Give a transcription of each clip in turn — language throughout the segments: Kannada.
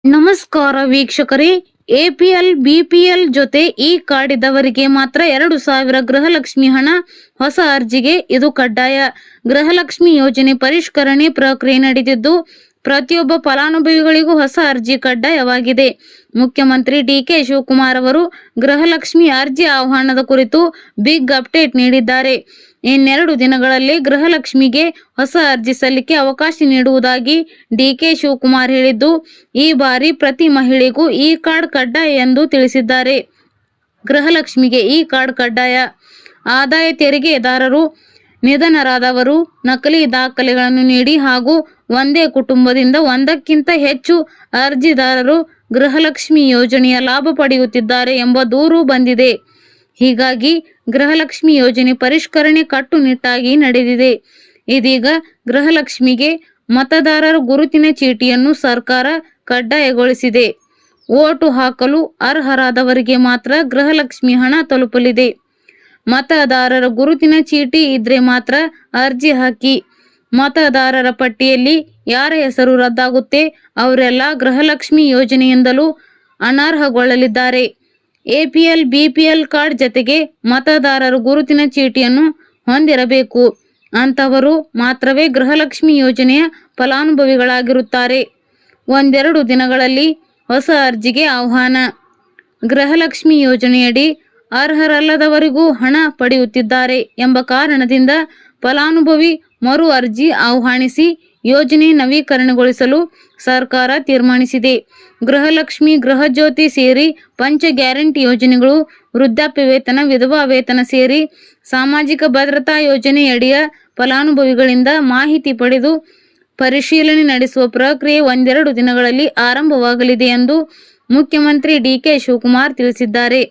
ನಮಸ್ಕಾರ ವೀಕ್ಷಕರೇ. ಎಪಿಎಲ್ ಬಿಪಿಎಲ್ ಜೊತೆ ಈ ಕಾರ್ಡ್ ಇದ್ದವರಿಗೆ ಮಾತ್ರ 2,000 ಗೃಹಲಕ್ಷ್ಮಿ ಹಣ. ಹೊಸ ಅರ್ಜಿಗೆ ಇದು ಕಡ್ಡಾಯ. ಗೃಹಲಕ್ಷ್ಮಿ ಯೋಜನೆ ಪರಿಷ್ಕರಣೆ ಪ್ರಕ್ರಿಯೆ ನಡೆದಿದ್ದು ಪ್ರತಿಯೊಬ್ಬ ಫಲಾನುಭವಿಗಳಿಗೂ ಹೊಸ ಅರ್ಜಿ ಕಡ್ಡಾಯವಾಗಿದೆ. ಮುಖ್ಯಮಂತ್ರಿ ಡಿಕೆ ಶಿವಕುಮಾರ್ ಅವರು ಗೃಹಲಕ್ಷ್ಮಿ ಅರ್ಜಿ ಆಹ್ವಾನದ ಕುರಿತು ಬಿಗ್ ಅಪ್ಡೇಟ್ ನೀಡಿದ್ದಾರೆ. ಇನ್ನೆರಡು ದಿನಗಳಲ್ಲಿ ಗೃಹಲಕ್ಷ್ಮಿಗೆ ಹೊಸ ಅರ್ಜಿ ಸಲ್ಲಿಕೆ ಅವಕಾಶ ನೀಡುವುದಾಗಿ ಡಿಕೆ ಶಿವಕುಮಾರ್ ಹೇಳಿದ್ದು, ಈ ಬಾರಿ ಪ್ರತಿ ಮಹಿಳೆಗೂ ಈ ಕಾರ್ಡ್ ಕಡ್ಡಾಯ ಎಂದು ತಿಳಿಸಿದ್ದಾರೆ. ಗೃಹಲಕ್ಷ್ಮಿಗೆ ಈ ಕಾರ್ಡ್ ಕಡ್ಡಾಯ. ಆದಾಯ ತೆರಿಗೆದಾರರು, ನಿಧನರಾದವರು, ನಕಲಿ ದಾಖಲೆಗಳನ್ನು ನೀಡಿ ಹಾಗೂ ಒಂದೇ ಕುಟುಂಬದಿಂದ ಒಂದಕ್ಕಿಂತ ಹೆಚ್ಚು ಅರ್ಜಿದಾರರು ಗೃಹಲಕ್ಷ್ಮಿ ಯೋಜನೆಯ ಲಾಭ ಪಡೆಯುತ್ತಿದ್ದಾರೆ ಎಂಬ ದೂರು ಬಂದಿದೆ. ಹೀಗಾಗಿ ಗೃಹಲಕ್ಷ್ಮಿ ಯೋಜನೆ ಪರಿಷ್ಕರಣೆ ಕಟ್ಟುನಿಟ್ಟಾಗಿ ನಡೆದಿದೆ. ಇದೀಗ ಗೃಹಲಕ್ಷ್ಮಿಗೆ ಮತದಾರರ ಗುರುತಿನ ಚೀಟಿಯನ್ನು ಸರ್ಕಾರ ಕಡ್ಡಾಯಗೊಳಿಸಿದೆ. ವೋಟು ಹಾಕಲು ಅರ್ಹರಾದವರಿಗೆ ಮಾತ್ರ ಗೃಹಲಕ್ಷ್ಮಿ ಹಣ ತಲುಪಲಿದೆ. ಮತದಾರರ ಗುರುತಿನ ಚೀಟಿ ಇದ್ರೆ ಮಾತ್ರ ಅರ್ಜಿ ಹಾಕಿ. ಮತದಾರರ ಪಟ್ಟಿಯಲ್ಲಿ ಯಾರ ಹೆಸರು ರದ್ದಾಗುತ್ತೆ ಅವರೆಲ್ಲ ಗೃಹಲಕ್ಷ್ಮಿ ಯೋಜನೆಯಿಂದಲೂ ಅನರ್ಹಗೊಳ್ಳಲಿದ್ದಾರೆ. ಎಪಿಎಲ್ ಬಿಪಿಎಲ್ ಕಾರ್ಡ್ ಜತೆಗೆ ಮತದಾರರ ಗುರುತಿನ ಚೀಟಿಯನ್ನು ಹೊಂದಿರಬೇಕು. ಅಂತವರು ಮಾತ್ರವೇ ಗೃಹಲಕ್ಷ್ಮಿ ಯೋಜನೆಯ ಫಲಾನುಭವಿಗಳಾಗಿರುತ್ತಾರೆ. ಒಂದೆರಡು ದಿನಗಳಲ್ಲಿ ಹೊಸ ಅರ್ಜಿಗೆ ಆಹ್ವಾನ. ಗೃಹಲಕ್ಷ್ಮಿ ಯೋಜನೆಯಡಿ ಅರ್ಹರಲ್ಲದವರಿಗೂ ಹಣ ಪಡೆಯುತ್ತಿದ್ದಾರೆ ಎಂಬ ಕಾರಣದಿಂದ ಫಲಾನುಭವಿ ಮರು ಅರ್ಜಿ ಆಹ್ವಾನಿಸಿ ಯೋಜನೆ ನವೀಕರಣಗೊಳಿಸಲು ಸರ್ಕಾರ ತೀರ್ಮಾನಿಸಿದೆ. ಗೃಹಲಕ್ಷ್ಮಿ, ಗೃಹಜ್ಯೋತಿ ಸೇರಿ ಪಂಚ ಗ್ಯಾರಂಟಿ ಯೋಜನೆಗಳು, ವೃದ್ಧಾಪ್ಯ ವೇತನ, ವಿಧವಾ ವೇತನ ಸೇರಿ ಸಾಮಾಜಿಕ ಭದ್ರತಾ ಯೋಜನೆಯಡಿಯ ಫಲಾನುಭವಿಗಳಿಂದ ಮಾಹಿತಿ ಪಡೆದು ಪರಿಶೀಲನೆ ನಡೆಸುವ ಪ್ರಕ್ರಿಯೆ ಒಂದೆರಡು ದಿನಗಳಲ್ಲಿ ಆರಂಭವಾಗಲಿದೆ ಎಂದು ಮುಖ್ಯಮಂತ್ರಿ ಡಿಕೆ ಶಿವಕುಮಾರ್ ತಿಳಿಸಿದ್ದಾರೆ.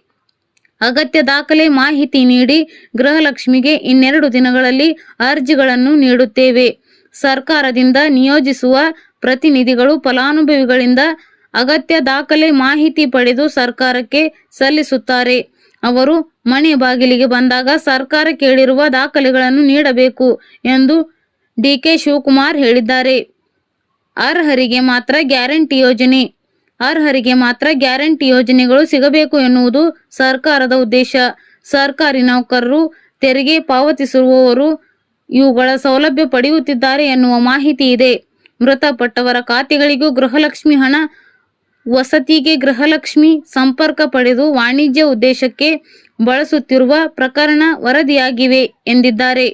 ಅಗತ್ಯ ದಾಖಲೆ ಮಾಹಿತಿ ನೀಡಿ ಗೃಹಲಕ್ಷ್ಮಿಗೆ ಇನ್ನೆರಡು ದಿನಗಳಲ್ಲಿ ಅರ್ಜಿಗಳನ್ನು ನೀಡುತ್ತೇವೆ. ಸರ್ಕಾರದಿಂದ ನಿಯೋಜಿಸುವ ಪ್ರತಿನಿಧಿಗಳು ಫಲಾನುಭವಿಗಳಿಂದ ಅಗತ್ಯ ದಾಖಲೆ ಮಾಹಿತಿ ಪಡೆದು ಸರ್ಕಾರಕ್ಕೆ ಸಲ್ಲಿಸುತ್ತಾರೆ. ಅವರು ಮನೆ ಬಾಗಿಲಿಗೆ ಬಂದಾಗ ಸರ್ಕಾರ ಕೇಳಿರುವ ದಾಖಲೆಗಳನ್ನು ನೀಡಬೇಕು ಎಂದು ಡಿಕೆ ಶಿವಕುಮಾರ್ ಹೇಳಿದ್ದಾರೆ. ಅರ್ಹರಿಗೆ ಮಾತ್ರ ಗ್ಯಾರಂಟಿ ಯೋಜನೆ. ಅರ್ಹರಿಗೆ ಮಾತ್ರ ಗ್ಯಾರಂಟಿ ಯೋಜನೆಗಳು ಸಿಗಬೇಕು ಎನ್ನುವುದು ಸರ್ಕಾರದ ಉದ್ದೇಶ. ಸರ್ಕಾರಿ ನೌಕರರು, ತೆರಿಗೆ ಪಾವತಿಸುವವರು ಇವುಗಳ ಸೌಲಭ್ಯ ಪಡೆಯುತ್ತಿದ್ದಾರೆ ಎನ್ನುವ ಮಾಹಿತಿ ಇದೆ. ಮೃತಪಟ್ಟವರ ಖಾತೆಗಳಿಗೂ ಗೃಹಲಕ್ಷ್ಮಿ ಹಣ, ವಸತಿಗೆ ಗೃಹಲಕ್ಷ್ಮಿ ಸಂಪರ್ಕ ಪಡೆದು ವಾಣಿಜ್ಯ ಉದ್ದೇಶಕ್ಕೆ ಬಳಸುತ್ತಿರುವ ಪ್ರಕರಣ ವರದಿಯಾಗಿವೆ ಎಂದಿದ್ದಾರೆ.